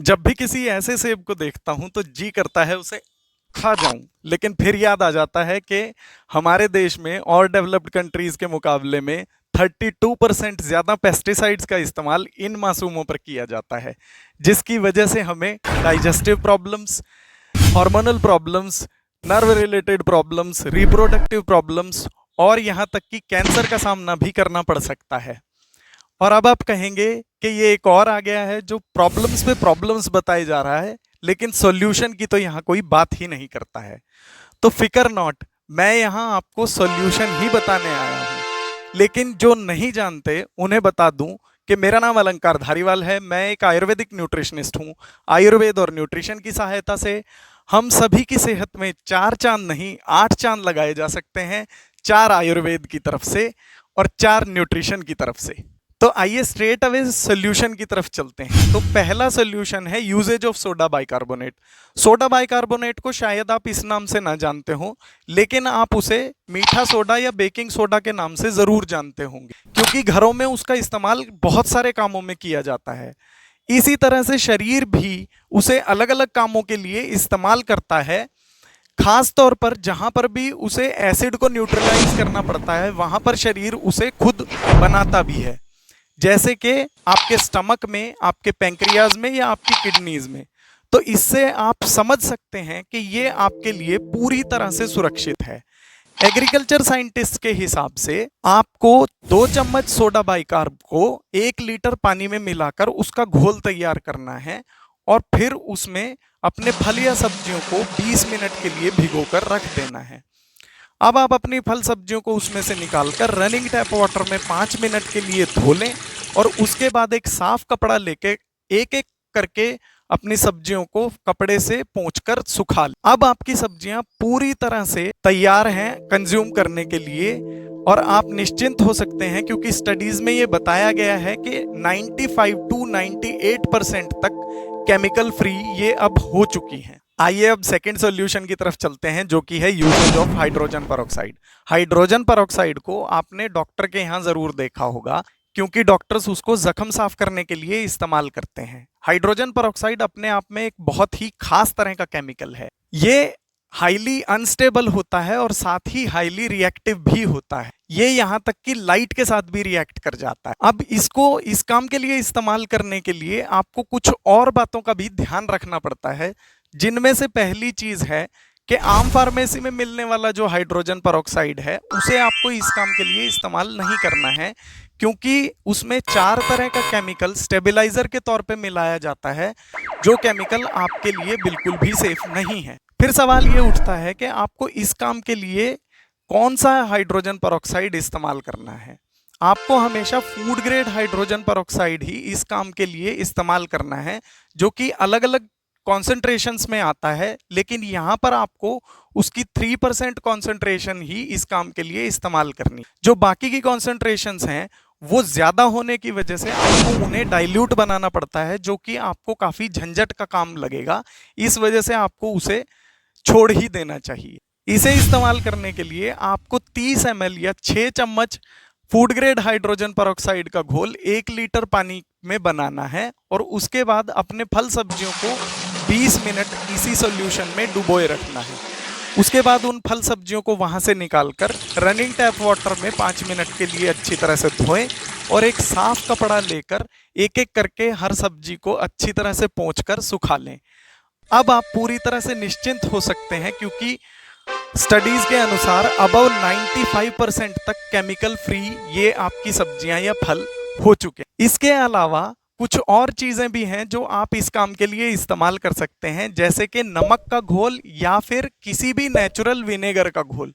जब भी किसी ऐसे सेब को देखता हूं तो जी करता है उसे खा जाऊं, लेकिन फिर याद आ जाता है कि हमारे देश में और डेवलप्ड कंट्रीज के मुकाबले में 32% ज्यादा पेस्टिसाइड्स का इस्तेमाल इन मासूमों पर किया जाता है, जिसकी वजह से हमें digestive problems, hormonal problems, nerve related problems, reproductive problems और यहाँ तक कि कैंसर का सामना भी करना पड़ सकता है। और अब आप कहेंगे कि ये एक और आ गया है जो प्रॉब्लम्स पे प्रॉब्लम्स बताए जा रहा है, लेकिन सॉल्यूशन की तो यहाँ कोई बात ही नहीं करता है। तो फिकर नॉट, मैं यहाँ आपको सॉल्यूशन ही बताने आया हूँ। लेकिन जो नहीं जानते उन्हें बता दूं कि मेरा नाम अलंकार धारीवाल है। मैं एक आयुर्वेदिक न्यूट्रिशनिस्ट हूँ। आयुर्वेद और न्यूट्रिशन की सहायता से हम सभी की सेहत में 4 चांद नहीं 8 चांद लगाए जा सकते हैं, 4 आयुर्वेद की तरफ से और 4 न्यूट्रिशन की तरफ से। तो आइए स्ट्रेट अवे सोल्यूशन की तरफ चलते हैं। तो पहला सोल्यूशन है uses of soda bicarbonate. Soda bicarbonate को शायद आप इस नाम से ना जानते हो, लेकिन आप उसे मीठा सोडा या बेकिंग सोडा के नाम से जरूर जानते होंगे, क्योंकि घरों में उसका इस्तेमाल बहुत सारे कामों में किया जाता है। इसी तरह से शरीर भी उसे अलग अलग कामों के लिए इस्तेमाल करता है। खास तौर पर जहां पर भी उसे एसिड को न्यूट्रलाइज करना पड़ता है, वहां पर शरीर उसे खुद बनाता भी है, जैसे कि आपके स्टमक में, आपके पैंक्रियाज में या आपकी किडनीज में। तो इससे आप समझ सकते हैं कि ये आपके लिए पूरी तरह से सुरक्षित है। एग्रीकल्चर साइंटिस्ट के हिसाब से आपको 2 चम्मच सोडा बाइकार्ब को 1 लीटर पानी में मिलाकर उसका घोल तैयार करना है और फिर उसमें अपने फल या सब्जियों को 20 मिनट के लिए भिगोकर रख देना है। अब आप अपनी फल सब्जियों को उसमें से निकालकर रनिंग टैप वाटर में 5 मिनट के लिए धो लें और उसके बाद एक साफ कपड़ा लेके एक एक करके अपनी सब्जियों को कपड़े से पोंछकर सुखा लें। अब आपकी सब्जियां पूरी तरह से तैयार हैं कंज्यूम करने के लिए और आप निश्चिंत हो सकते हैं, क्योंकि स्टडीज में ये बताया गया है कि 95 to 98% तक केमिकल फ्री ये अब हो चुकी हैं। आइए अब सेकंड सॉल्यूशन की तरफ चलते हैं, जो कि है uses of hydrogen peroxide. Hydrogen peroxide को आपने डॉक्टर के यहाँ जरूर देखा होगा, क्योंकि डॉक्टर्स उसको जख्म साफ करने के लिए इस्तेमाल करते हैं। हाइड्रोजन पेरोक्साइड अपने आप में एक बहुत ही खास तरह का केमिकल है। ये हाईली अनस्टेबल होता है और साथ ही हाईली रिएक्टिव भी होता है। ये यहाँ तक कि लाइट के साथ भी रिएक्ट कर जाता है। अब इसको इस काम के लिए इस्तेमाल करने के लिए आपको कुछ और बातों का भी ध्यान रखना पड़ता है, जिनमें से पहली चीज है कि आम फार्मेसी में मिलने वाला जो हाइड्रोजन पेरोक्साइड है उसे आपको इस काम के लिए इस्तेमाल नहीं करना है, क्योंकि उसमें 4 तरह का केमिकल स्टेबलाइजर के तौर पे मिलाया जाता है, जो केमिकल आपके लिए बिल्कुल भी सेफ नहीं है। फिर सवाल ये उठता है कि आपको इस काम के लिए कौन सा हाइड्रोजन पेरोक्साइड इस्तेमाल करना है। आपको हमेशा फूड ग्रेड हाइड्रोजन पेरोक्साइड ही इस काम के लिए इस्तेमाल करना है, जो कि अलग अलग कॉन्सेंट्रेशंस में आता है, लेकिन यहाँ पर आपको उसकी 3% कॉन्सेंट्रेशन ही इस काम के लिए इस्तेमाल करनी। जो बाकी की कॉन्सेंट्रेशंस हैं वो ज्यादा होने की वजह से आपको उन्हें डाइल्यूट बनाना पड़ता है, जो कि आपको काफी झंझट का काम लगेगा। इस वजह से आपको उसे छोड़ ही देना चाहिए। इसे इस्तेमाल करने के लिए आपको 30 ml या 6 चम्मच फूड ग्रेड हाइड्रोजन पेरोक्साइड का घोल 1 लीटर पानी में बनाना है और उसके बाद अपने फल सब्जियों को 20 मिनट इसी सॉल्यूशन में डुबोए रखना है। उसके बाद उन फल सब्जियों को वहां से निकालकर रनिंग टैप वाटर में 5 मिनट के लिए अच्छी तरह से धोएं और एक साफ कपड़ा लेकर एक एक करके हर सब्जी को अच्छी तरह से पोंछकर सुखा लें। अब आप पूरी तरह से निश्चिंत हो सकते हैं, क्योंकि स्टडीज के अनुसार अबव 95% तक केमिकल फ्री ये आपकी सब्जियां या फल हो चुके हैं। इसके अलावा कुछ और चीजें भी हैं जो आप इस काम के लिए इस्तेमाल कर सकते हैं, जैसे कि नमक का घोल या फिर किसी भी नेचुरल विनेगर का घोल।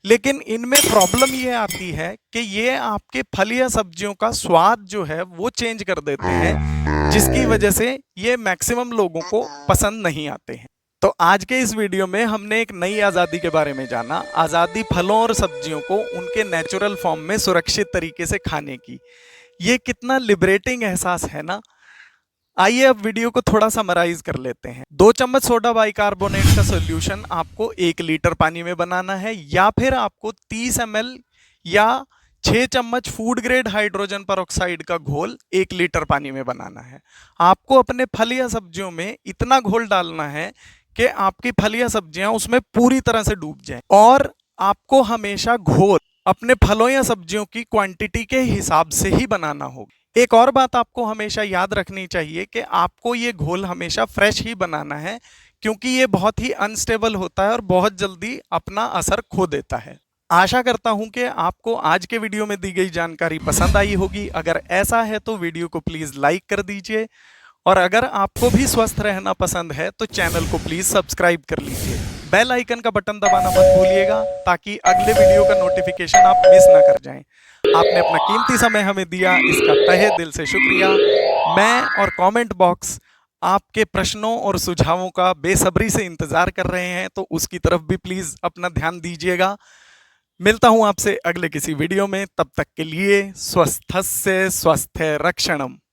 लेकिन इनमें प्रॉब्लम ये आती है कि ये आपके फल या सब्जियों का स्वाद जो है वो चेंज कर देते हैं, जिसकी वजह से ये मैक्सिमम लोगों को पसंद नहीं आते हैं। तो आज के इस वीडियो में हमने एक नई आज़ादी के बारे में जाना, आज़ादी फलों और सब्जियों को उनके नेचुरल फॉर्म में सुरक्षित तरीके से खाने की। ये कितना लिबरेटिंग एहसास है ना। आइए अब वीडियो को थोड़ा समराइज कर लेते हैं। 2 चम्मच सोडा बाइकार्बोनेट का सॉल्यूशन आपको 1 लीटर पानी में बनाना है, या फिर आपको 30 ml या 6 चम्मच फूड ग्रेड हाइड्रोजन परऑक्साइड का घोल 1 लीटर पानी में बनाना है। आपको अपने फल या सब्जियों में इतना घोल डालना है कि आपकी फल या सब्जियां उसमें पूरी तरह से डूब जाएं। और आपको हमेशा घोल अपने फलों या सब्जियों की क्वांटिटी के हिसाब से ही बनाना होगा। एक और बात आपको हमेशा याद रखनी चाहिए कि आपको ये घोल हमेशा फ्रेश ही बनाना है, क्योंकि ये बहुत ही अनस्टेबल होता है और बहुत जल्दी अपना असर खो देता है। आशा करता हूं कि आपको आज के वीडियो में दी गई जानकारी पसंद आई होगी। अगर ऐसा है तो वीडियो को प्लीज लाइक कर दीजिए, और अगर आपको भी स्वस्थ रहना पसंद है तो चैनल को प्लीज सब्सक्राइब कर लीजिए। बेल आइकन का बटन दबाना मत भूलिएगा, ताकि अगले वीडियो का नोटिफिकेशन आप मिस ना कर जाएं। आपने अपना कीमती समय हमें दिया, इसका तहे दिल से शुक्रिया। मैं और कमेंट बॉक्स आपके प्रश्नों और सुझावों का बेसब्री से इंतजार कर रहे हैं, तो उसकी तरफ भी प्लीज अपना ध्यान दीजिएगा। मिलता हूं आपसे अगले किसी वीडियो में, तब तक के लिए स्वस्थस्य स्वस्थ रक्षणम।